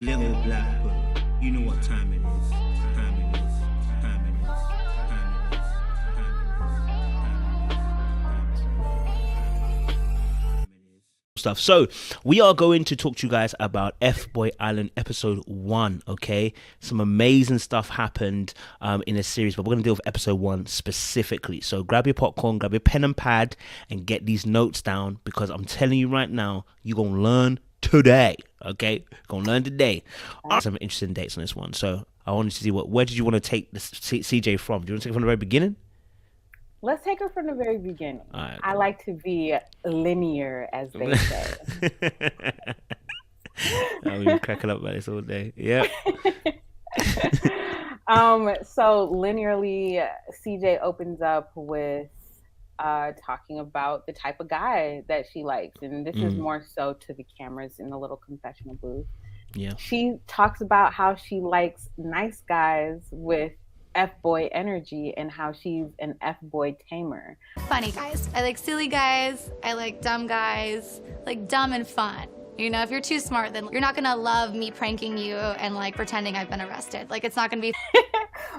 Little black book, you know what time it is. Time it is. Time it is. Time it is. Stuff. So we are going to talk to you guys about Fboy Island episode 1. Okay, some amazing stuff happened in a series, but we're going to deal with episode 1 specifically. So grab your popcorn, grab your pen and pad, and get these notes down, because I'm telling you right now, you're gonna learn today. Okay, gonna learn today. Some interesting dates on this one. So I wanted to see where did you want to take the CJ from? Do you want to take it from the very beginning? Let's take her from the very beginning. Right, I like to be linear, as they say. We've been cracking up about this all day. Yeah. So linearly, CJ opens up with talking about the type of guy that she likes, and this is more so to the cameras in the little confessional booth. Yeah. She talks about how she likes nice guys with F-boy energy and how she's an F-boy tamer. Funny guys. I like silly guys. I like dumb guys. Like dumb and fun. You know, if you're too smart, then you're not gonna love me pranking you and like pretending I've been arrested. Like it's not gonna be.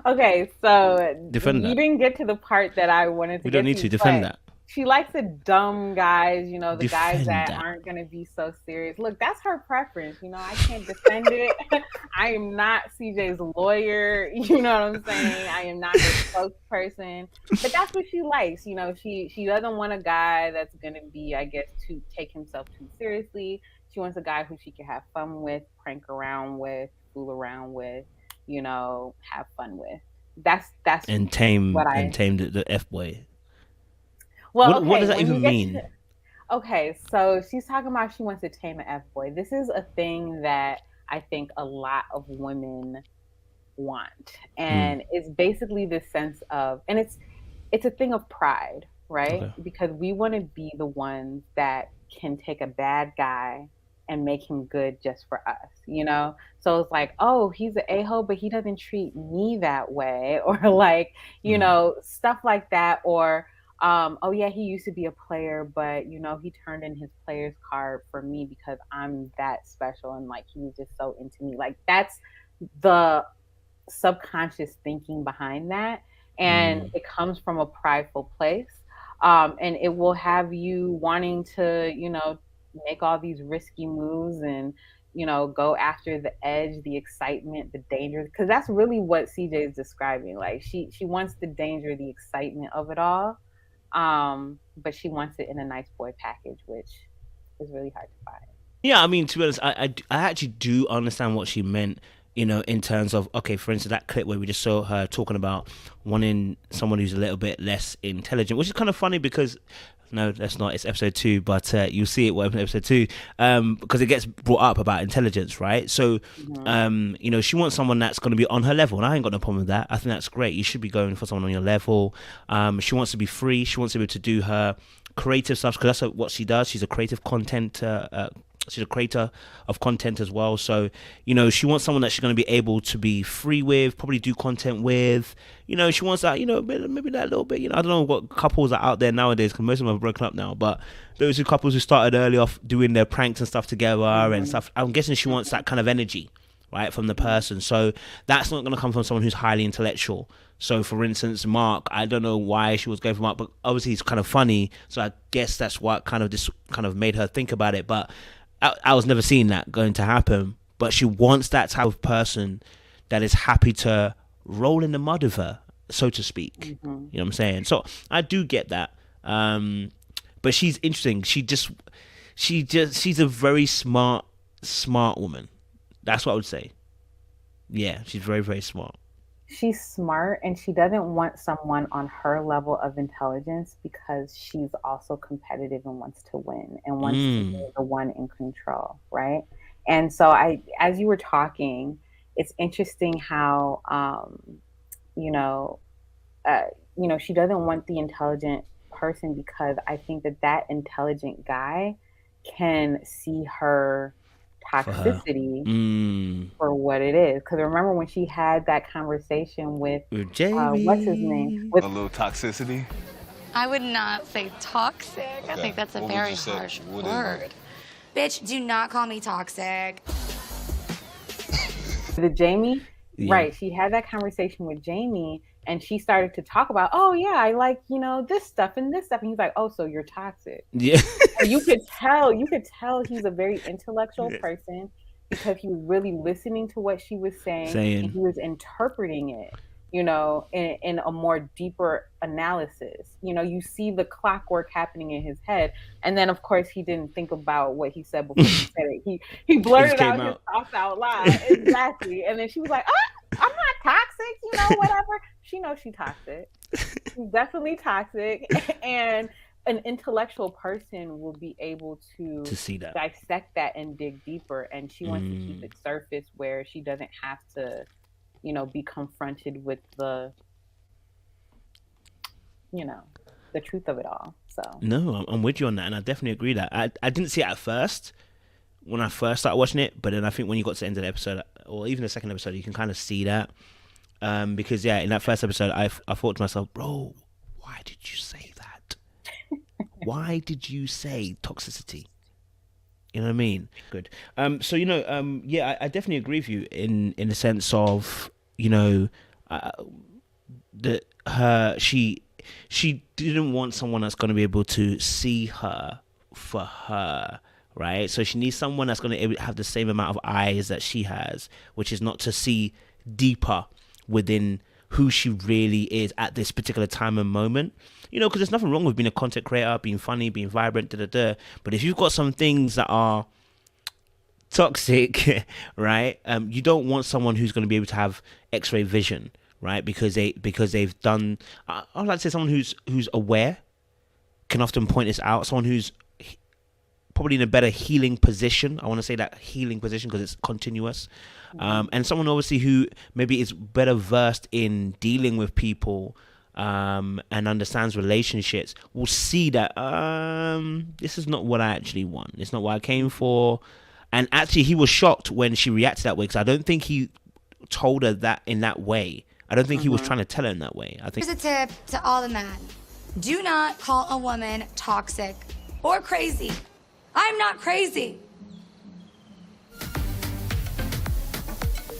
Okay, so defend that. You didn't get to the part that I wanted to. We don't need to defend that. She likes the dumb guys, you know, the guys that that aren't going to be so serious. Look, that's her preference. You know, I can't defend it. I am not CJ's lawyer. You know what I'm saying? I am not her spokesperson. But that's what she likes. You know, she doesn't want a guy that's going to be, I guess, to take himself too seriously. She wants a guy who she can have fun with, prank around with, fool around with, you know, have fun with. That's and tame the F-boy. Well, okay, what does that even mean? Okay, so she's talking about she wants to tame an F-boy. This is a thing that I think a lot of women want. And it's basically this sense of, and it's a thing of pride, right? Okay. Because we want to be the ones that can take a bad guy and make him good just for us, you know? So it's like, oh, he's an a-hole, but he doesn't treat me that way. Or like, you know, stuff like that. Or, oh yeah, he used to be a player, but you know, he turned in his player's card for me because I'm that special, and like he was just so into me. Like that's the subconscious thinking behind that, and it comes from a prideful place, and it will have you wanting to, you know, make all these risky moves and, you know, go after the edge, the excitement, the danger, because that's really what CJ is describing. Like she wants the danger, the excitement of it all. But she wants it in a nice boy package, which is really hard to find. Yeah, I mean, to be honest, I actually do understand what she meant, you know, in terms of, okay, for instance, that clip where we just saw her talking about wanting someone who's a little bit less intelligent, which is kind of funny because, no, that's not, it's episode 2, but you'll see it in episode 2, because it gets brought up about intelligence, right? So, you know, she wants someone that's going to be on her level, and I ain't got no problem with that. I think that's great. You should be going for someone on your level. She wants to be free. She wants to be able to do her creative stuff, because that's what she does. She's a creative content she's a creator of content as well. So, you know, she wants someone that she's going to be able to be free with, probably do content with. You know, she wants that, you know, maybe that little bit, you know, I don't know what couples are out there nowadays, because most of them have broken up now, but those are couples who started early off doing their pranks and stuff together and stuff. I'm guessing she wants that kind of energy, right, from the person. So that's not going to come from someone who's highly intellectual. So, for instance, Mark, I don't know why she was going for Mark, but obviously he's kind of funny. So I guess that's what kind of made her think about it. But I was never seeing that going to happen. But she wants that type of person that is happy to roll in the mud with her, so to speak. You know what I'm saying? So I do get that. But she's interesting. She's a very smart woman. That's what I would say. Yeah, she's very, very smart. She's smart, and she doesn't want someone on her level of intelligence because she's also competitive and wants to win and wants to be the one in control, right? And so as you were talking, it's interesting how, you know, she doesn't want the intelligent person because I think that intelligent guy can see her toxicity for what it is. Because remember when she had that conversation with what's his name? With a little toxicity. I would not say toxic. Okay. I think that's a very harsh word. Bitch, do not call me toxic. The Jamie, Yeah. right? She had that conversation with Jamie, and she started to talk about, oh yeah, I like this stuff and this stuff, and he's like, oh, so you're toxic. Yeah. And you could tell he's a very intellectual person because he was really listening to what she was saying. And he was interpreting it, in a more deeper analysis. You see the clockwork happening in his head. And then of course he didn't think about what he said before he said it. He blurted out his thoughts out loud. Exactly. And then she was like, I'm not toxic, whatever. She knows she's toxic. She's definitely toxic. And an intellectual person will be able to see that, dissect that, and dig deeper. And she wants to keep it surface where she doesn't have to, be confronted with the truth of it all. So no, I'm with you on that, and I definitely agree that I didn't see it at first when I first started watching it, but then I think when you got to the end of the episode, or even the second episode, you can kind of see that. Because in that first episode, I thought to myself, bro, why did you say that? Why did you say toxicity? You know what I mean? Good. So I definitely agree with you in the sense of she didn't want someone that's going to be able to see her for her. Right, so she needs someone that's going to have the same amount of eyes that she has, which is not to see deeper within who she really is at this particular time and moment. Because there's nothing wrong with being a content creator, being funny, being vibrant, but if you've got some things that are toxic, right, you don't want someone who's going to be able to have X-ray vision, right, because they've done. I'd like to say someone who's aware can often point this out. Someone who's probably in a better healing position. I want to say that healing position because it's continuous. And someone obviously who maybe is better versed in dealing with people and understands relationships will see that this is not what I actually want. It's not what I came for. And actually he was shocked when she reacted that way, because I don't think he told her that in that way. I don't think he was trying to tell her in that way. I think. Here's a tip to all the men. Do not call a woman toxic or crazy. I'm not crazy.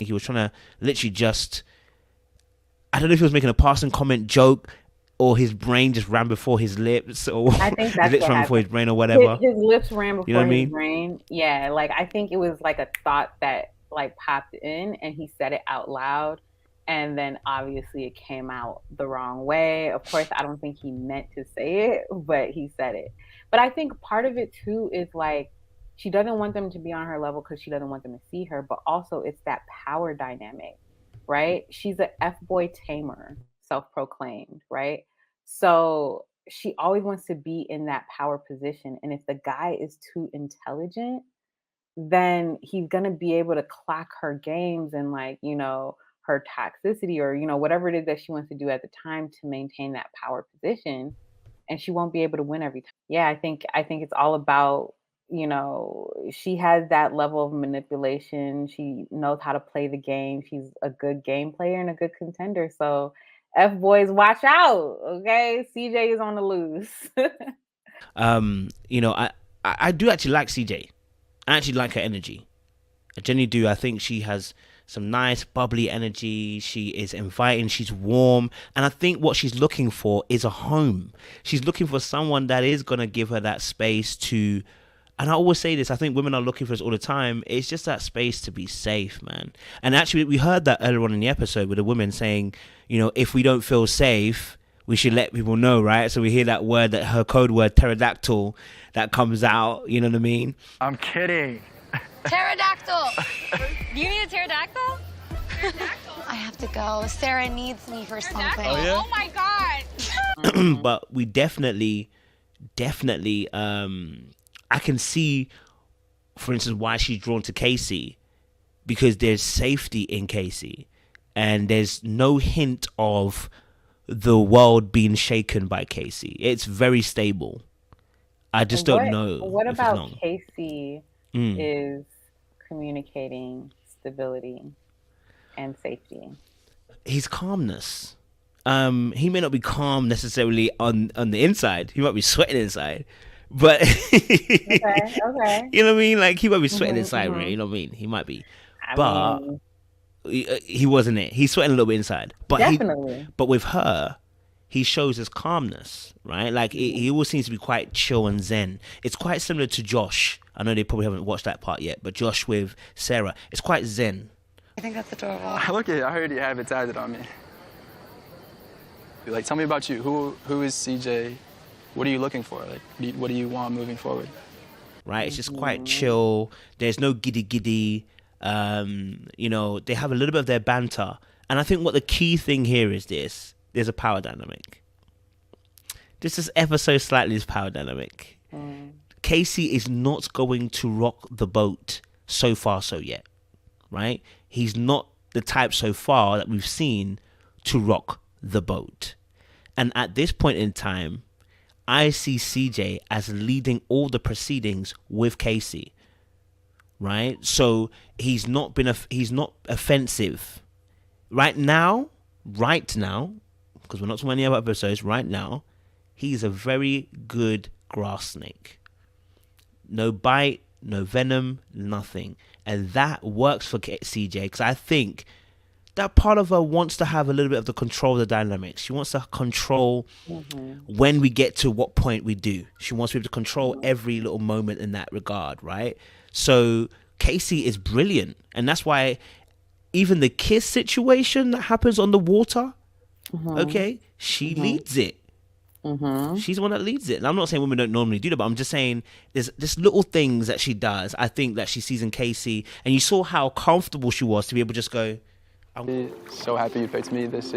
He was trying to literally I don't know if he was making a passing comment, joke, or his brain just ran before his lips, or I think that's his lips ran before his brain, or whatever. His lips ran before his brain. Yeah, I think it was like a thought that popped in, and he said it out loud, and then obviously it came out the wrong way. Of course, I don't think he meant to say it, but he said it. But I think part of it too is she doesn't want them to be on her level because she doesn't want them to see her, but also it's that power dynamic, right? She's a F-boy tamer, self-proclaimed, right? So she always wants to be in that power position. And if the guy is too intelligent, then he's going to be able to clock her games and her toxicity, or, whatever it is that she wants to do at the time to maintain that power position. And she won't be able to win every time. Yeah, I think it's all about, she has that level of manipulation. She knows how to play the game. She's a good game player and a good contender. So F-boys, watch out, okay? CJ is on the loose. I do actually like CJ. I actually like her energy. I genuinely do. I think she has some nice bubbly energy. She is inviting, she's warm, and I think what she's looking for is a home. She's looking for someone that is going to give her that space to, and I always say this, I think women are looking for this all the time, it's just that space to be safe, man. And actually we heard that earlier on in the episode with a woman saying, if we don't feel safe, we should let people know, right? So we hear that word, that her code word pterodactyl, that comes out, you know what I mean? I'm kidding. Pterodactyl. Do you need a pterodactyl? I have to go. Sarah needs me for something. Oh, yeah? Oh my God. But we definitely, I can see, for instance, why she's drawn to Casey, because there's safety in Casey, and there's no hint of the world being shaken by Casey. It's very stable. I just don't know. What about Casey is communicating stability and safety? His calmness. He may not be calm necessarily on the inside. He might be sweating inside. But okay. You know what I mean? He might be sweating inside, right? You know what I mean? He might be. he wasn't it. He's sweating a little bit inside, but Definitely. but with her, he shows his calmness, right? Like he always seems to be quite chill and zen. It's quite similar to Josh. I know they probably haven't watched that part yet, but Josh with Sarah, it's quite zen. I think that's adorable. Look at it. I heard you have it tatted on me. Like, tell me about you. Who is CJ? What are you looking for? Like, what do you want moving forward? Right? It's just quite chill. There's no giddy. You know, they have a little bit of their banter. And I think what the key thing here is this. There's a power dynamic. This is ever so slightly this power dynamic. Casey is not going to rock the boat so far so yet. Right? He's not the type so far that we've seen to rock the boat. And at this point in time, I see CJ as leading all the proceedings with Casey, right? So he's not offensive right now, because we're not too many other episodes. Right now, he's a very good grass snake. No bite, no venom, nothing, and that works for CJ because I think that part of her wants to have a little bit of the control of the dynamics. She wants to control when we get to what point we do. She wants to be able to control every little moment in that regard, right? So Casey is brilliant. And that's why even the kiss situation that happens on the water, okay, she leads it. She's the one that leads it. And I'm not saying women don't normally do that, but I'm just saying there's just little things that she does, I think, that she sees in Casey. And you saw how comfortable she was to be able to just go, I'm so happy you picked me. Is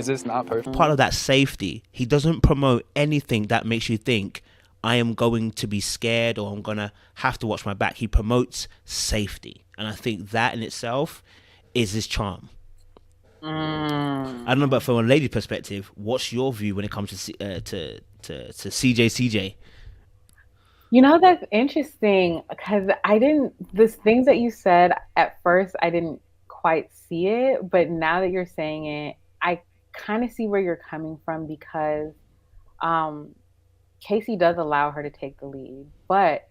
this not perfect? Part of that safety. He doesn't promote anything that makes you think I am going to be scared or I'm going to have to watch my back. He promotes safety. And I think that in itself is his charm. I don't know, but from a lady perspective, what's your view when it comes to CJ? You know, that's interesting because the things that you said at first, I didn't quite see it, but now that you're saying it, I kind of see where you're coming from because Casey does allow her to take the lead, but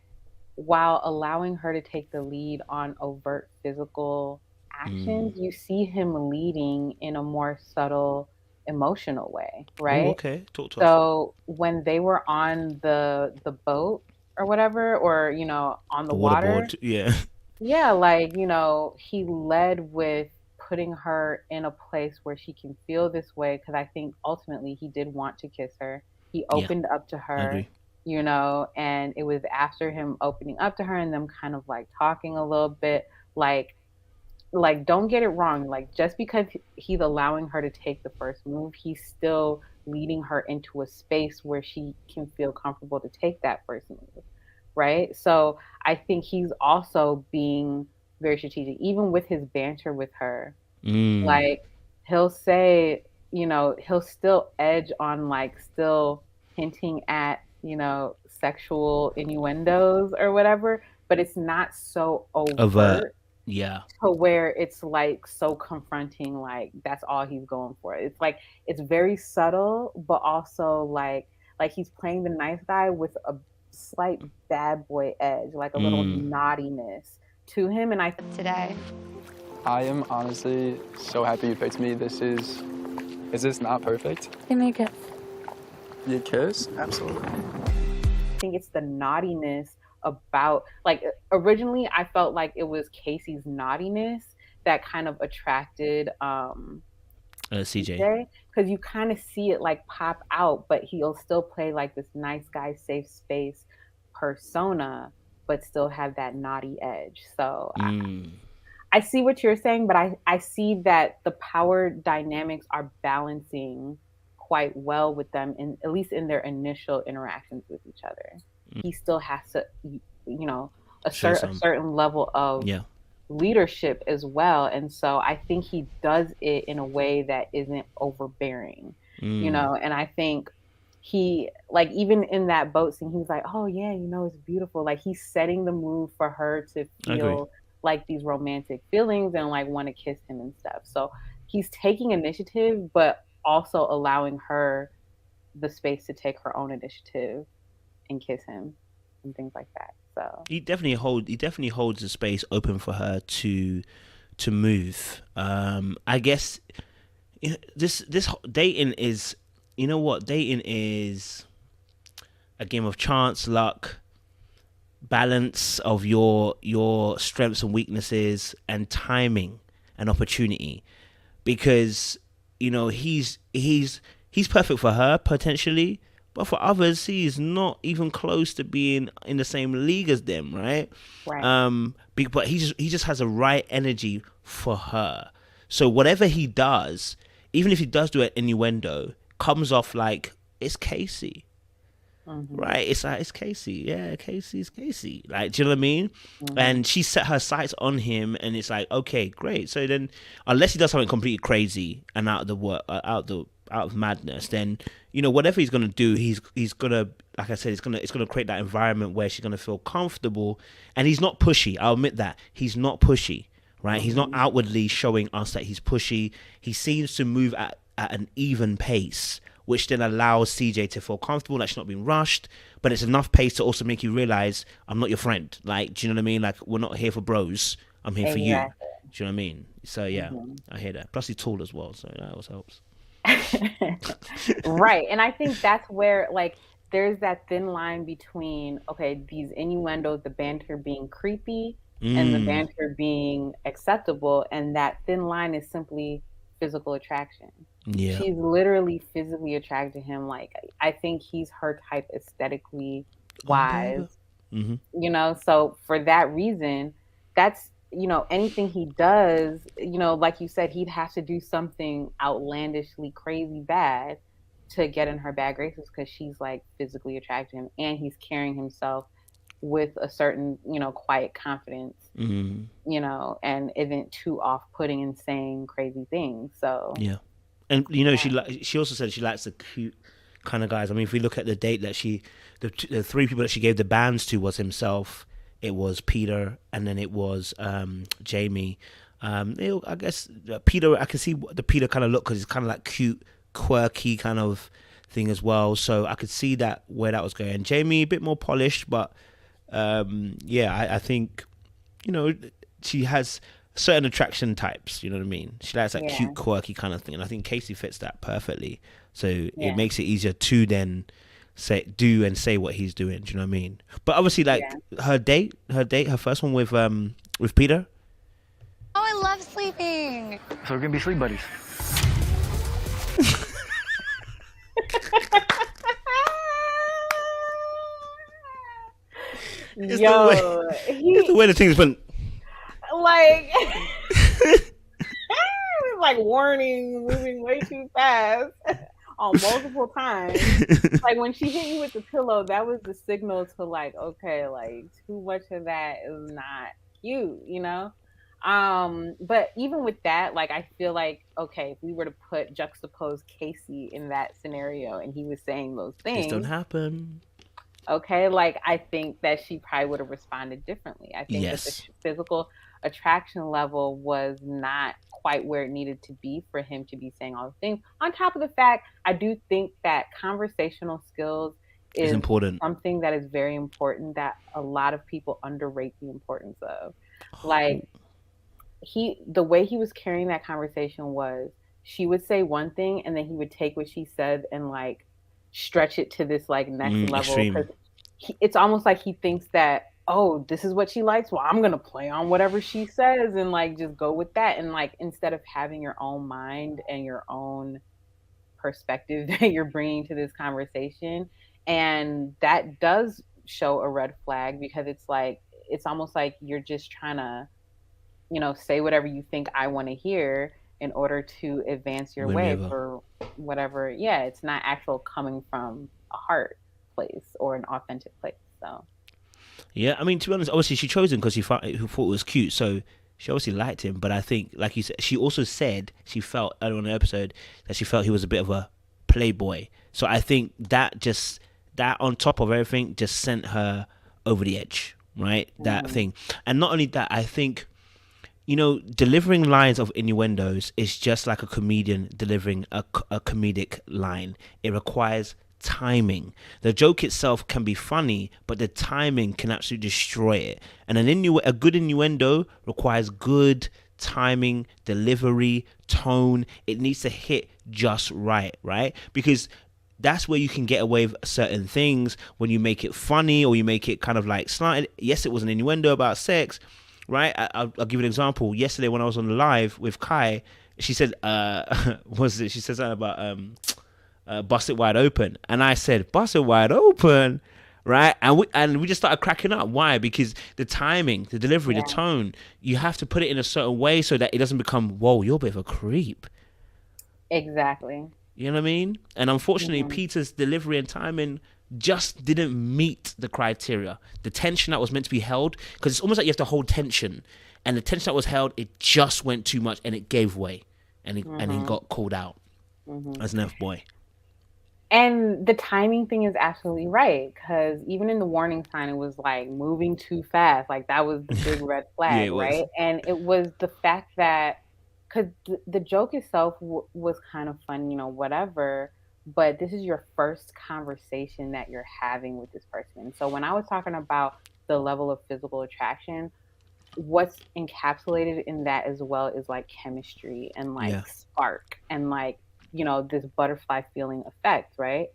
while allowing her to take the lead on overt physical actions, you see him leading in a more subtle emotional way, right? Ooh, okay, talk to us. So when they were on the boat or whatever, or you know, on the water, yeah, like, you know, he led with putting her in a place where she can feel this way because I think ultimately he did want to kiss her. He opened up to her, you know, and it was after him opening up to her and them kind of like talking a little bit, like don't get it wrong, like just because he's allowing her to take the first move, he's still leading her into a space where she can feel comfortable to take that first move, right? So I think he's also being very strategic, even with his banter with her. Like he'll say, you know, he'll still edge on like still hinting at, you know, sexual innuendos or whatever, but it's not so overt. Yeah. To where it's like so confronting, like that's all he's going for. It's like it's very subtle, but also like he's playing the nice guy with a slight bad boy edge, like a little naughtiness to him. And Today, I am honestly so happy you picked me. Is this not perfect? give me a kiss. You kiss? Absolutely. I think it's the naughtiness about, like, originally I felt like it was Casey's naughtiness that kind of attracted CJ, because you kind of see it like pop out, but he'll still play like this nice guy, safe space persona, but still have that naughty edge. So I see what you're saying, but I see that the power dynamics are balancing quite well with them, in at least in their initial interactions with each other. He still has to, you know, assert a certain level of leadership as well. And so I think he does it in a way that isn't overbearing, you know, and I think he, like, even in that boat scene, he was like, oh yeah, you know, it's beautiful. Like he's setting the mood for her to feel like these romantic feelings and like want to kiss him and stuff. So he's taking initiative, but also allowing her the space to take her own initiative and kiss him and things like that. So he definitely holds the space open for her to to move. I guess this dating is, you know what, dating is a game of chance, luck, balance of your strengths and weaknesses, and timing and opportunity. Because he's perfect for her potentially, but for others he's not even close to being in the same league as them, right? But he just has the right energy for her. So whatever he does, even if he does do an innuendo, comes off like it's Casey. Right? It's like, it's Casey. Yeah, Casey's Casey. Like, do you know what I mean? And she set her sights on him, and it's like, okay, great. So then, unless he does something completely crazy and out of madness, then whatever he's gonna do, he's gonna, like I said, it's gonna create that environment where she's gonna feel comfortable. And he's not pushy. I'll admit that he's not pushy. Right? He's not outwardly showing us that he's pushy. He seems to move at an even pace, which then allows CJ to feel comfortable, like she's not being rushed, but it's enough pace to also make you realize I'm not your friend. Like, do you know what I mean? Like, we're not here for bros. I'm here for you. Do you know what I mean? So yeah, I hear that. Plus he's tall as well, so that always helps. Right. And I think that's where, like, there's that thin line between, okay, these innuendos, the banter being creepy and the banter being acceptable, and that thin line is simply physical attraction. Yeah. She's literally physically attracted to him. Like, I think he's her type aesthetically wise. So for that reason, that's, anything he does, like you said, he'd have to do something outlandishly crazy bad to get in her bad graces, because she's like physically attracted to him, and he's carrying himself with a certain, quiet confidence, and isn't too off-putting and saying crazy things. So yeah. And she also said she likes the cute kind of guys. I mean, if we look at the date that the three people that she gave the bands to was himself, it was Peter, and then it was Jamie. I guess Peter, I can see the Peter kind of look, because it's kind of like cute, quirky kind of thing as well. So I could see that where that was going. Jamie a bit more polished, but I think she has certain attraction types, you know what I mean? She likes that cute, quirky kind of thing, and I think Casey fits that perfectly. So it makes it easier to then do and say what he's doing. Do you know what I mean? But obviously, like her first one with Peter. Oh, I love sleeping. So we're gonna be sleep buddies. It's the way the things went. Like, like warning, moving way too fast on multiple times. Like, when she hit you with the pillow, that was the signal to, like, okay, like, too much of that is not cute, But even with that, like, I feel like, okay, if we were to juxtapose Casey in that scenario and he was saying those things, this don't happen. Okay, like, I think that she probably would have responded differently. I think that the physical attraction level was not quite where it needed to be for him to be saying all the things. On top of the fact, I do think that conversational skills is important. Something that is very important, that a lot of people underrate the importance of. Like, the way he was carrying that conversation was, she would say one thing and then he would take what she said and, like, stretch it to this, like, next level. Because it's almost like he thinks that, oh, this is what she likes, well, I'm gonna play on whatever she says and, like, just go with that. And, like, instead of having your own mind and your own perspective that you're bringing to this conversation, and that does show a red flag, because it's like, it's almost like you're just trying to, say whatever you think I want to hear in order to advance your way for whatever. Yeah, it's not actual coming from a heart place or an authentic place. So yeah, I mean, to be honest, obviously she chose him because she thought it was cute, so she obviously liked him. But I think, like you said, she also said she felt earlier on the episode that she felt he was a bit of a playboy. So I think that on top of everything just sent her over the edge, right? That thing. And not only that, I think, delivering lines of innuendos is just like a comedian delivering a comedic line. It requires timing. The joke itself can be funny, but the timing can absolutely destroy it. And a good innuendo requires good timing, delivery, tone. It needs to hit just right, right? Because that's where you can get away with certain things when you make it funny or you make it kind of like slanted. Yes, it was an innuendo about sex, right? I'll give you an example. Yesterday when I was on the live with Kai, she said, she said something about Bust It Wide Open. And I said, Bust It Wide Open, right? And we just started cracking up. Why? Because the timing, the delivery, the tone, you have to put it in a certain way so that it doesn't become, whoa, you're a bit of a creep. Exactly. You know what I mean? And unfortunately, Peter's delivery and timing just didn't meet the criteria. The tension that was meant to be held, because it's almost like you have to hold tension. And the tension that was held, it just went too much and it gave way. And he got called out as an Fboy. And the timing thing is absolutely right, because even in the warning sign, it was like moving too fast. Like that was the big red flag, right? And it was the fact that, because the joke itself was kind of fun, you know, whatever, but this is your first conversation that you're having with this person. So when I was talking about the level of physical attraction, what's encapsulated in that as well is like chemistry and like spark and like, you know, this butterfly feeling effect, right?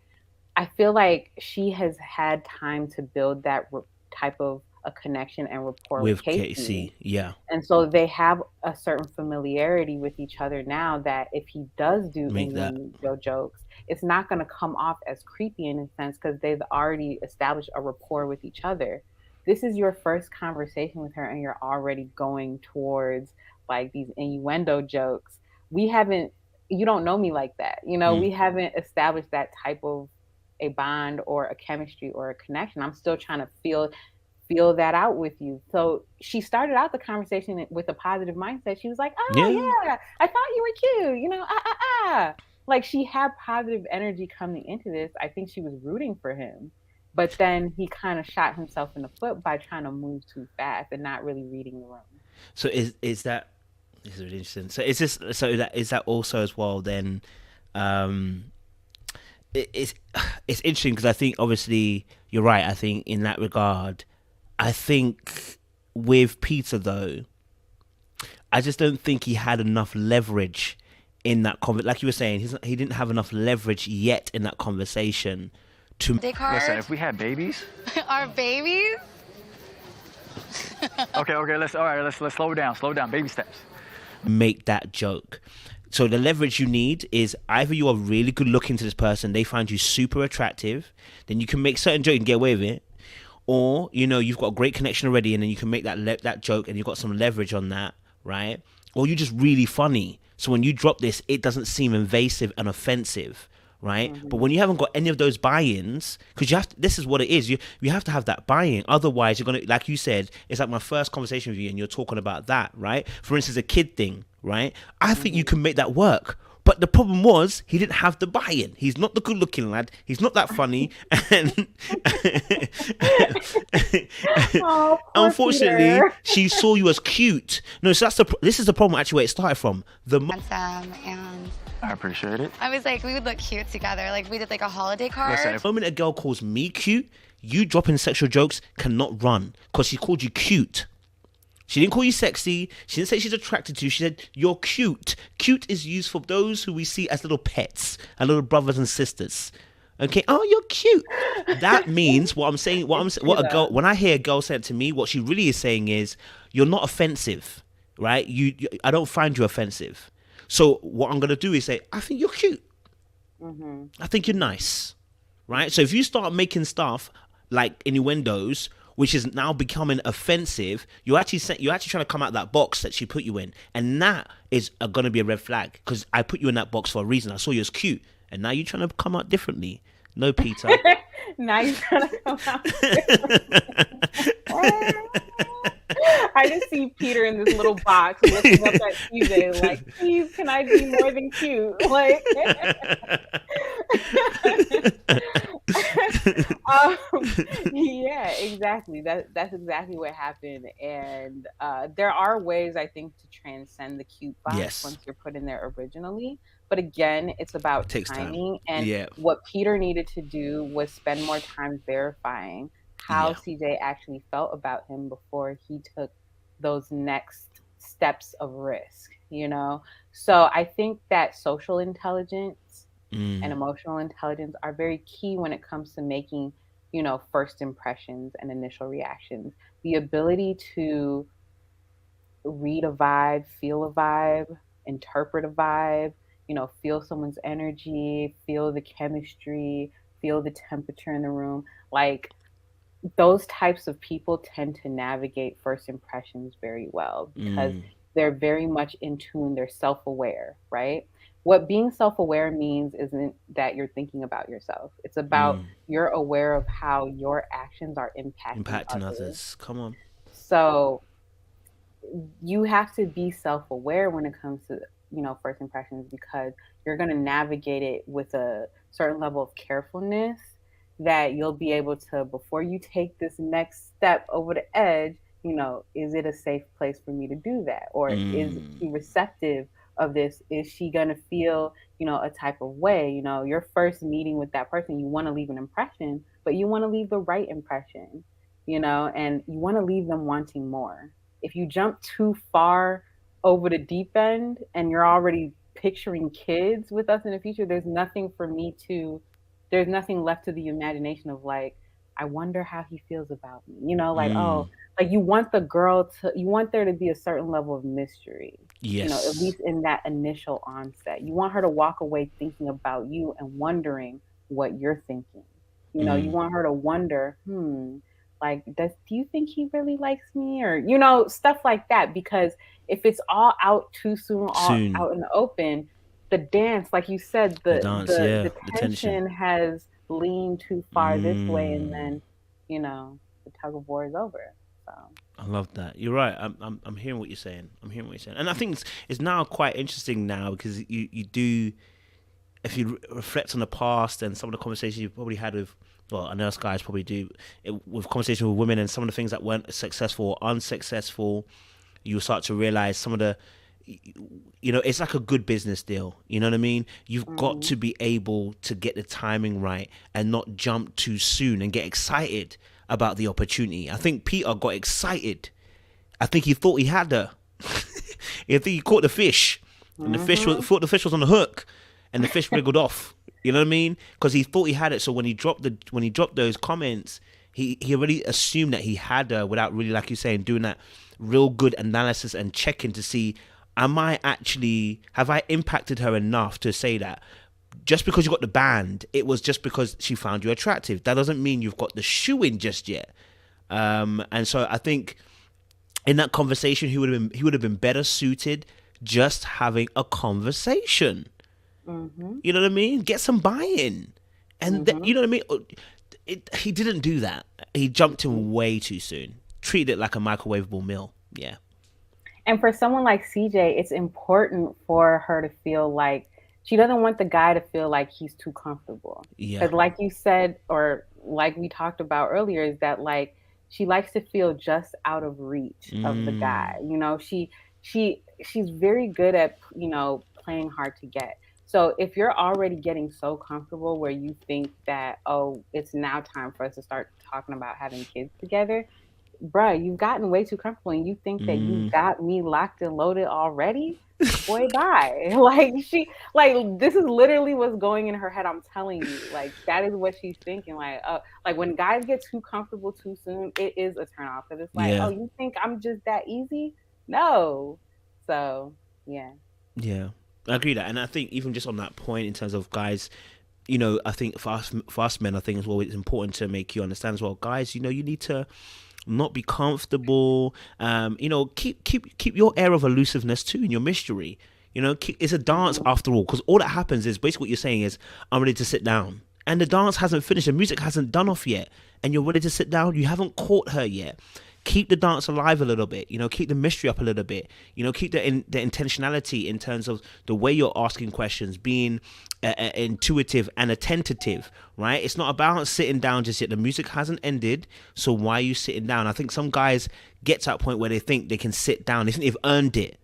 I feel like she has had time to build that type of a connection and rapport with Casey. Yeah. And so they have a certain familiarity with each other now that if he does do innuendo jokes, it's not going to come off as creepy in a sense because they've already established a rapport with each other. This is your first conversation with her and you're already going towards like these innuendo jokes. You don't know me like that. You know, we haven't established that type of a bond or a chemistry or a connection. I'm still trying to feel that out with you. So she started out the conversation with a positive mindset. She was like, oh yeah, I thought you were cute. You know, like she had positive energy coming into this. I think she was rooting for him. But then he kind of shot himself in the foot by trying to move too fast and not really reading the room. So is that this is really interesting. So is that also as well then it's interesting because I think obviously you're right. I think in that regard, I think with Peter though, I just don't think he had enough leverage in that like you were saying, he didn't have enough leverage yet in that conversation to listen. If we had babies, Our babies? okay, let's slow down, baby steps. Make that joke. So the leverage you need is either you are really good looking to this person, they find you super attractive, then you can make certain jokes and get away with it, or you know you've got a great connection already, and then you can make that joke and you've got some leverage on that, right? Or you're just really funny, so when you drop this, it doesn't seem invasive and offensive, right? But when you haven't got any of those buy-ins, because this is what it is, you have to have that buy-in. Otherwise, you're gonna, like you said, it's like my first conversation with you, and you're talking about that, right? For instance, a kid thing, right? I think you can make that work. But the problem was he didn't have the buy-in. He's not the good-looking lad. He's not that funny, and unfortunately, Peter. she saw you as cute. No, so this is the problem actually where it started from. Handsome, and I appreciate it. I was like, we would look cute together. Like we did like a holiday card. Listen, The moment a girl calls me cute, you dropping sexual jokes cannot run because she called you cute. She didn't call you sexy. She didn't say she's attracted to you. She said you're cute. Cute is used for those who we see as little pets, and little brothers and sisters. Okay, oh, you're cute. That means what I'm saying. What a girl. When I hear a girl say it to me, what she really is saying is you're not offensive, right? I don't find you offensive. So what I'm gonna do is say I think you're cute. I think you're nice, right? So if you start making stuff like innuendos, which is now becoming offensive, you're actually trying to come out of that box that she put you in, and that is going to be a red flag because I put you in that box for a reason. I saw you as cute, and now you're trying to come out differently. No, Peter. Now you're trying to come out I just see Peter in this little box looking up at CJ like, please, can I be more than cute? Like, yeah, exactly. That's exactly what happened. And there are ways, I think, to transcend the cute box once you're put in there originally. But again, it's about timing. And what Peter needed to do was spend more time verifying how CJ actually felt about him before he took those next steps of risk, you know? So I think that social intelligence and emotional intelligence are very key when it comes to making, you know, first impressions and initial reactions. The ability to read a vibe, feel a vibe, interpret a vibe, you know, feel someone's energy, feel the chemistry, feel the temperature in the room. Like those types of people tend to navigate first impressions very well because they're very much in tune, they're self-aware, right? What being self-aware means isn't that you're thinking about yourself. It's about you're aware of how your actions are impacting Impacting others. others. Come on. So you have to be self-aware when it comes to, you know, first impressions, because you're going to navigate it with a certain level of carefulness that you'll be able to, before you take this next step over the edge, you know, is it a safe place for me to do that? Or is she receptive of this? Is she going to feel, you know, a type of way? You know, your first meeting with that person, you want to leave an impression, but you want to leave the right impression, you know, and you want to leave them wanting more. If you jump too far over the deep end and you're already picturing kids with us in the future, there's nothing left to the imagination of like, I wonder how he feels about me. You know, like, oh, like you want there to be a certain level of mystery. Yes. You know, at least in that initial onset. You want her to walk away thinking about you and wondering what you're thinking. You know, you want her to wonder, like, do you think he really likes me? Or, you know, stuff like that. Because if it's all out too soon, out in the open, the dance, like you said, the tension has leaned too far this way, and then, you know, the tug of war is over. So I love that. You're right. I'm hearing what you're saying. And I think it's now quite interesting now because you do, if you reflect on the past and some of the conversations you probably had with, well, I know us guys probably do, with conversations with women and some of the things that weren't successful or unsuccessful, you start to realize some of the, you know, it's like a good business deal. You know what I mean? You've got to be able to get the timing right and not jump too soon and get excited about the opportunity. I think Peter got excited. I think he thought he had her. I think he caught the fish, and the fish thought the fish was on the hook, and the fish wriggled off. You know what I mean? Because he thought he had it. So when he dropped those comments, he already assumed that he had her without really, like you're saying, doing that real good analysis and checking to see, have I impacted her enough to say that just because you got the band, it was just because she found you attractive. That doesn't mean you've got the shoe in just yet. And so I think in that conversation, he would have been better suited just having a conversation. You know what I mean? Get some buy-in. And you know what I mean? He didn't do that. He jumped in way too soon. Treated it like a microwavable meal. Yeah. And for someone like CJ, it's important for her to feel like she doesn't want the guy to feel like he's too comfortable. Yeah. Because like you said, or like we talked about earlier, is that like she likes to feel just out of reach of the guy. You know, she's very good at, you know, playing hard to get. So if you're already getting so comfortable where you think that, oh, it's now time for us to start talking about having kids together, bruh, you've gotten way too comfortable and you think that you got me locked and loaded already? Boy, bye. This is literally what's going in her head. I'm telling you, like, that is what she's thinking. Like when guys get too comfortable too soon, it is a turn off. Because it's like, oh, you think I'm just that easy? No. So, yeah. Yeah. I agree that, and I think even just on that point in terms of guys, you know, I think for us men, I think as well, it's important to make you understand as well, guys. You know, you need to not be comfortable. You know, keep your air of elusiveness too, and your mystery. You know, it's a dance after all, because all that happens is basically what you're saying is, I'm ready to sit down, and the dance hasn't finished, the music hasn't done off yet, and you're ready to sit down. You haven't caught her yet. Keep the dance alive a little bit, you know, keep the mystery up a little bit, you know, keep the intentionality in terms of the way you're asking questions, being intuitive and attentive, right? It's not about sitting down just yet. The music hasn't ended, so why are you sitting down? I think some guys get to that point where they think they can sit down, they think they've earned it,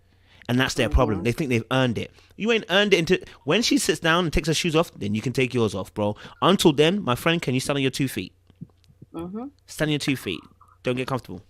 and that's their problem. They think they've earned it. You ain't earned it when she sits down and takes her shoes off, then you can take yours off, bro. Until then, my friend, can you stand on your 2 feet? Stand on your 2 feet. Don't get comfortable.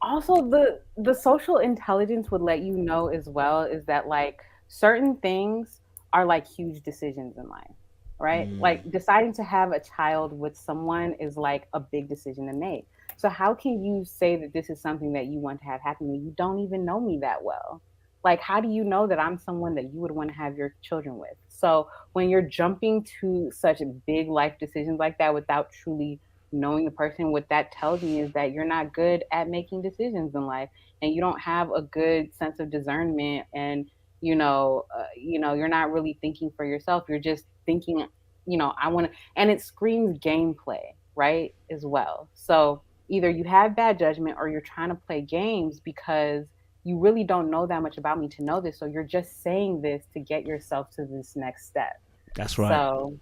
Also, the social intelligence would let you know as well is that like certain things are like huge decisions in life, right? Like deciding to have a child with someone is like a big decision to make. So how can you say that this is something that you want to have happen when you don't even know me that well? Like, how do you know that I'm someone that you would want to have your children with? So when you're jumping to such big life decisions like that without truly knowing the person, what that tells me is that you're not good at making decisions in life, and you don't have a good sense of discernment, and you're not really thinking for yourself. You're just thinking, I want to, and it screams gameplay, right, as well. So either you have bad judgment or you're trying to play games because you really don't know that much about me to know this. So you're just saying this to get yourself to this next step. That's right. So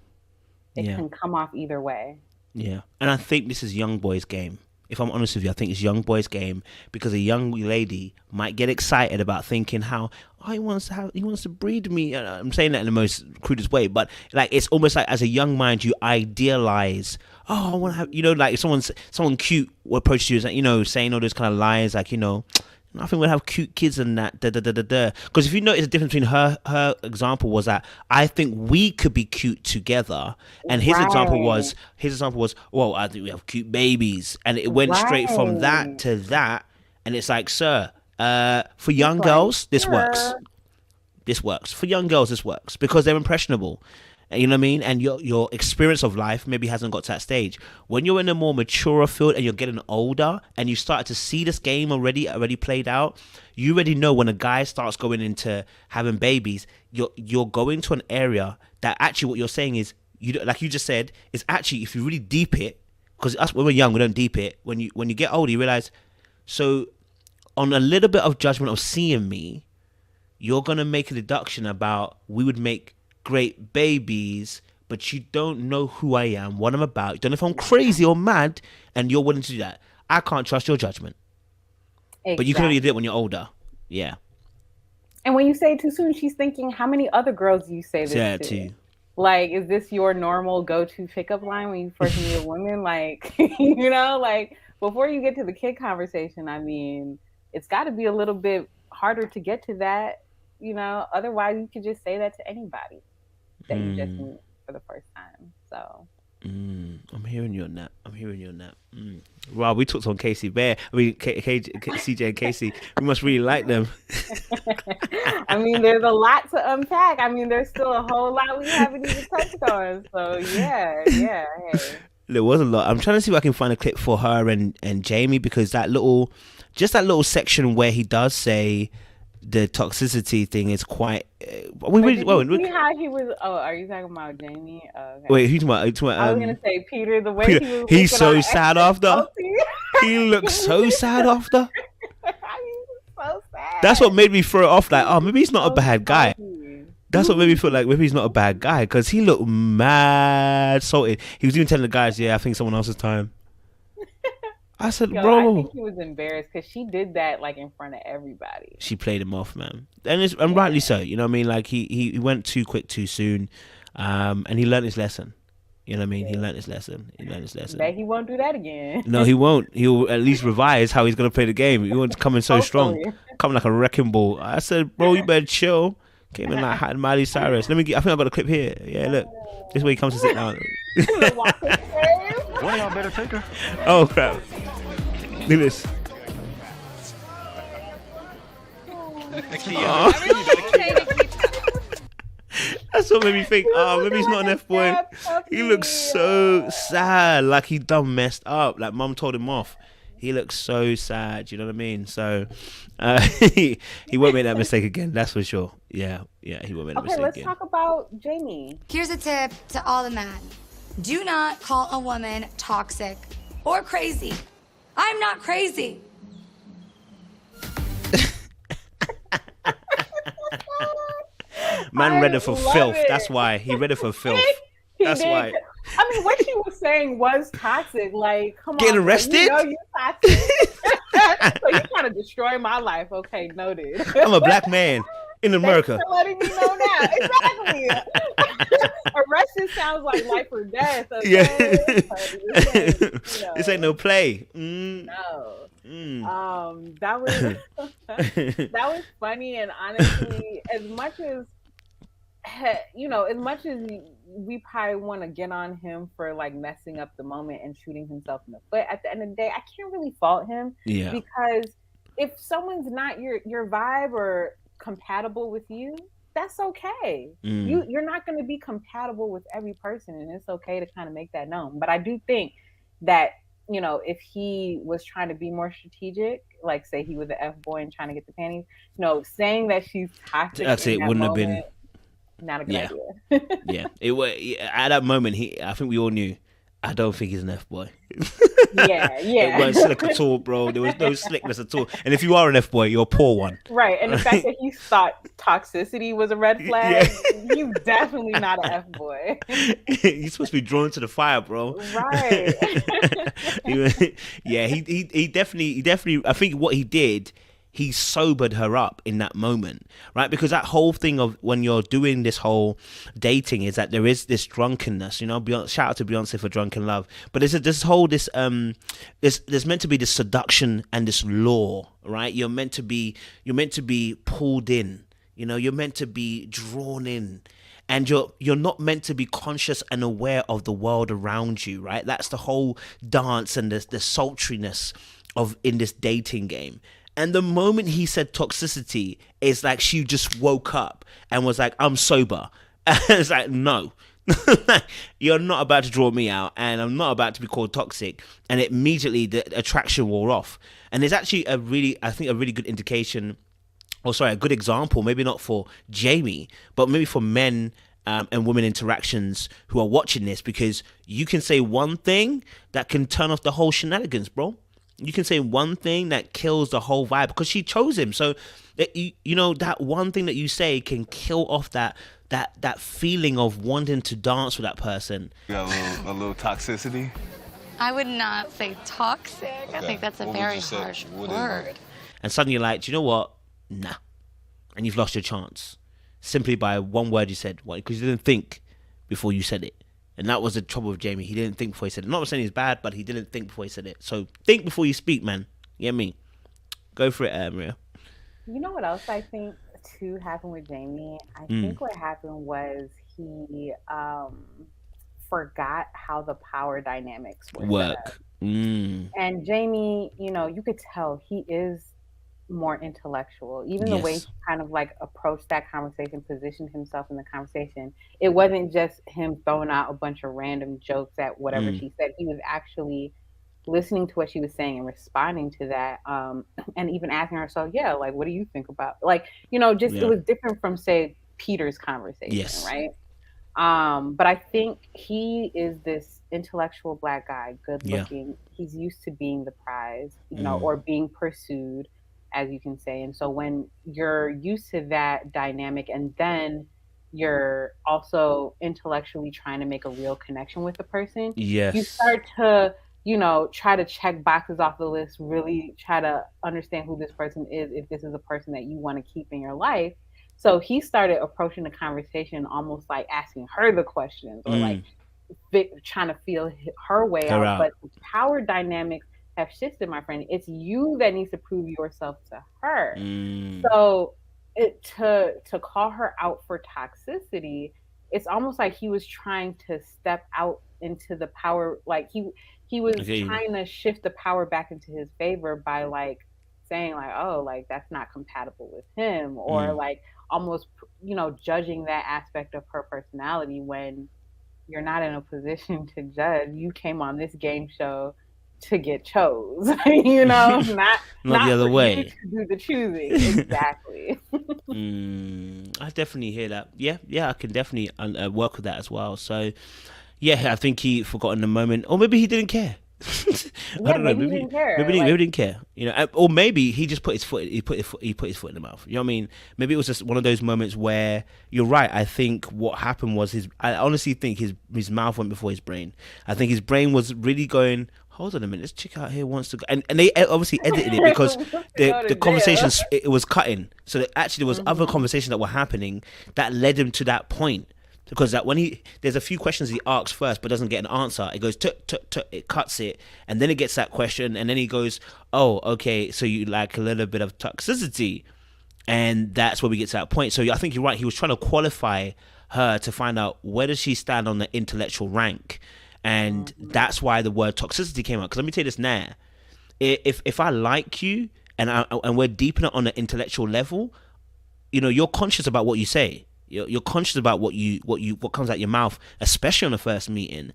it can come off either way. Yeah. And I think this is young boys' game. If I'm honest with you, I think it's young boys' game because a young lady might get excited about thinking how he wants to breed me. I'm saying that in the most crudest way, but like it's almost like as a young mind you idealize. Oh, I want to have, like if someone cute approaches you, like, saying all those kind of lies, like, I think we'll have cute kids and that, Because if you notice the difference between her example was that I think we could be cute together, and his example was, well, I think we have cute babies, and it went straight from that to that, and it's like, sir, for young girls, this works. This works for young girls. This works because they're impressionable. You know what I mean? And your experience of life maybe hasn't got to that stage. When you're in a more mature field and you're getting older and you start to see this game already played out, you already know when a guy starts going into having babies, you're going to an area that actually what you're saying is, like you just said, is actually, if you really deep it, because us when we're young, we don't deep it. When you get older, you realize, so on a little bit of judgment of seeing me, you're going to make a deduction about we would make great babies, but you don't know who I am, what I'm about. You don't know if I'm crazy or mad, and you're willing to do that. I can't trust your judgment. Exactly. But you can only do it when you're older. Yeah. And when you say it too soon, she's thinking, how many other girls do you say this to? Like, is this your normal go-to pickup line when you first meet a woman? Like, like before you get to the kid conversation, I mean, it's got to be a little bit harder to get to that. Otherwise you could just say that to anybody that you just meet for the first time. So I'm hearing you on that. Wow, we talked on Casey Bear. CJ and Casey. We must really like them. I mean, there's a lot to unpack. I mean, there's still a whole lot we haven't even touched on. So yeah. Hey. There was a lot. I'm trying to see if I can find a clip for her and Jamie, because that little section where he does say the toxicity thing is quite. See how he was? Oh, are you talking about Jamie? Oh, okay. Wait, who's talking about? I was gonna say Peter. The way Peter, he was. He's so sad after. He looks so sad after. He's so sad. That's what made me throw it off. Like, oh, maybe he's not a bad guy. That's what made me feel like maybe he's not a bad guy, because he looked mad salted. He was even telling the guys, "Yeah, I think someone else's time." I said, bro. I think he was embarrassed because she did that like in front of everybody. She played him off, man, and rightly so. You know what I mean? Like he went too quick, too soon, and he learned his lesson. You know what I mean? Yeah. He learned his lesson. Bet he won't do that again. No, he won't. He'll at least revise how he's gonna play the game. He won't come in so strong, coming like a wrecking ball. I said, bro, you better chill. Came in like Miley Cyrus. I think I got a clip here. Yeah, look. This way he comes to sit down. Well, y'all better take her. Oh crap. Look at this. That's what made me think, maybe he's not an F-boy. He looks so sad, like he done messed up. Like mum told him off. He looks so sad, you know what I mean? So he won't make that mistake again, that's for sure. Yeah, he won't make that mistake again. Okay, let's talk about Jamie. Here's a tip to all the men. Do not call a woman toxic or crazy. I'm not crazy. Man read it for filth. That's why. He read it for filth. That's why. I mean, what she was saying was toxic. Like, come on. Get arrested? You toxic. So you trying to destroy my life. Okay, noted. I'm a black man in America. Thanks for letting me know now. Exactly. Arrested sounds like life or death. Okay? Yeah. This ain't no play. No. That was that was funny, and honestly, as much as we probably want to get on him for like messing up the moment and shooting himself in the foot, at the end of the day, I can't really fault him. Yeah. Because if someone's not your vibe or compatible with you, that's okay. You're not going to be compatible with every person, and it's okay to kind of make that known. But I do think that, if he was trying to be more strategic, like say he was the F-boy and trying to get the panties, saying that she's toxic, I'd say it wouldn't have been not a good idea. Yeah, it was at that moment. I think we all knew. I don't think he's an F-boy. Yeah. It wasn't slick at all, bro. There was no slickness at all. And if you are an F-boy, you're a poor one. Right, and the fact that he thought toxicity was a red flag, he's definitely not an F-boy. He's supposed to be drawn to the fire, bro. Right. He definitely. I think what he did, he sobered her up in that moment, right? Because that whole thing of when you're doing this whole dating is that there is this drunkenness, shout out to Beyonce for Drunken Love, but there's meant to be this seduction and this lure, right? You're meant to be pulled in, you're meant to be drawn in, and you're not meant to be conscious and aware of the world around you, right? That's the whole dance and the sultriness of in this dating game. And the moment he said toxicity, it's like she just woke up and was like, I'm sober. And it's like, no, you're not about to draw me out, and I'm not about to be called toxic. And immediately the attraction wore off. And there's actually a really good indication, a good example, maybe not for Jamie, but maybe for men and women interactions who are watching this, because you can say one thing that can turn off the whole shenanigans, bro. You can say one thing that kills the whole vibe, because she chose him. So, that one thing that you say can kill off that feeling of wanting to dance with that person. You got a little toxicity? I would not say toxic. Okay. I think that's a very harsh word. And suddenly you're like, do you know what? Nah. And you've lost your chance. Simply by one word you said. Why? Because you didn't think before you said it. And that was the trouble with Jamie. He didn't think before he said it. Not saying he's bad, but he didn't think before he said it. So think before you speak, man. You get me? Go for it, Maria. You know what else I think too happened with Jamie? I think what happened was he forgot how the power dynamics work. And Jamie, you could tell he is more intellectual. Even the way he kind of like approached that conversation, positioned himself in the conversation, it wasn't just him throwing out a bunch of random jokes at whatever she said. He was actually listening to what she was saying and responding to that, and even asking her, so like, what do you think about, like, it was different from, say, Peter's conversation, right? But I think he is this intellectual Black guy, good looking. He's used to being the prize, or being pursued, as you can say. And so when you're used to that dynamic, and then you're also intellectually trying to make a real connection with the person, you start to, try to check boxes off the list, really try to understand who this person is, if this is a person that you want to keep in your life. So he started approaching the conversation almost like asking her the questions, or like trying to feel her way out. But the power dynamics have shifted, my friend. It's you that needs to prove yourself to her. So to call her out for toxicity, it's almost like he was trying to step out into the power, like he was trying to shift the power back into his favor by like saying like, oh, like that's not compatible with him, or like almost judging that aspect of her personality when you're not in a position to judge. You came on this game show to get chose, not the other way. To do the choosing. Exactly. I definitely hear that. Yeah, I can definitely work with that as well. So, I think he forgot in the moment, or maybe he didn't care. I don't know. Maybe he didn't care. Maybe he didn't care. Or maybe he just put his foot. He put his foot in the mouth. You know what I mean? Maybe it was just one of those moments where you're right. I think what happened was I honestly think his mouth went before his brain. I think his brain was really going, hold on a minute, this chick out here wants to go. And they obviously edited it because the conversation, it was cutting. So actually there was other conversations that were happening that led him to that point. because that when there's a few questions he asks first but doesn't get an answer, it goes it cuts it, and then it gets that question, and then he goes, oh, okay, so you like a little bit of toxicity, and that's where we get to that point. So I think you're right, he was trying to qualify her to find out where does she stand on the intellectual rank, and that's why the word toxicity came out. Because let me tell you this now, if I like you and we're deep in it on an intellectual level, you know, you're conscious about what you say. You're conscious about what comes out your mouth, especially on the first meeting.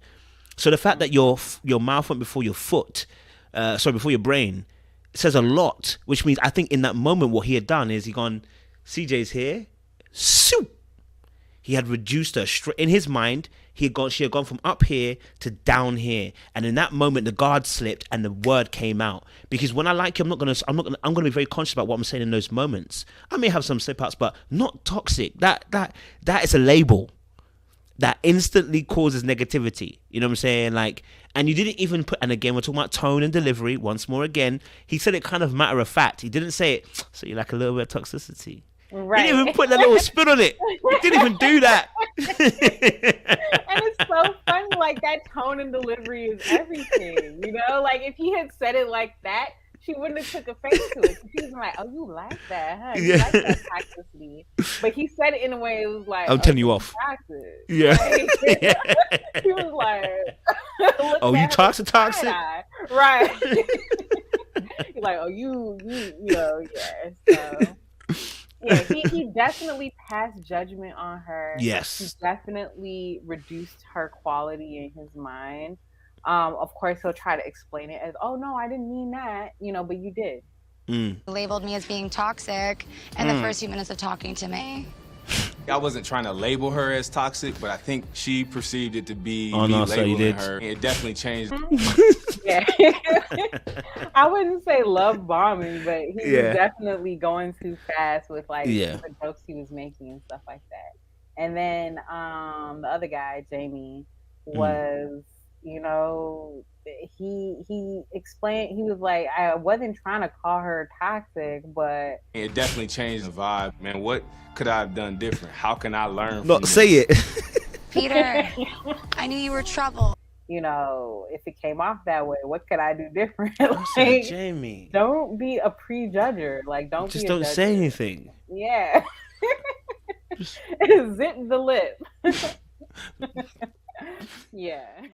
So the fact that your mouth went before your foot, before your brain, says a lot. Which means I think in that moment what he had done is he gone, CJ's here, soup. He had reduced her in his mind. She had gone from up here to down here, and in that moment the guard slipped and the word came out. Because when I like you, I'm gonna be very conscious about what I'm saying in those moments. I may have some slip ups, but not toxic. That is a label that instantly causes negativity. You know what I'm saying? Like, and you didn't even put. And again, we're talking about tone and delivery. Once more, again, he said it kind of matter of fact. He didn't say it. So you like a little bit of toxicity. Right. He didn't even put that little spin on it. He didn't even do that. And it's so funny, like that tone and delivery is everything, you know? Like if he had said it like that, she wouldn't have took offense to it. She was like, oh, you like that, huh? You like that toxicity. But he said it in a way it was like, I'm turning you off. Toxic. Yeah. Like, he was like, oh, you toxic? Right. He's like, oh, you know, yeah. So yeah, he definitely passed judgment on her. Yes. He definitely reduced her quality in his mind. Of course, he'll try to explain it as, oh, no, I didn't mean that, you know, but you did. Labeled me as being toxic in the first few minutes of talking to me. I wasn't trying to label her as toxic, but I think she perceived it to be Oh, me no, so you labeling did. her. It definitely changed. Yeah. I wouldn't say love bombing, but he was definitely going too fast with like the jokes he was making and stuff like that. And then the other guy, Jamie, was, you know, he explained, he was like, I wasn't trying to call her toxic, but It definitely changed the vibe. Man, what could I have done different? How can I learn No, from say this? it. Peter, I knew you were trouble. you know, if it came off that way, what could I do different? Say, Like, Jamie. don't be a prejudger. Like, don't Just be a don't judger. say anything. Yeah. Zip the lip. Yeah.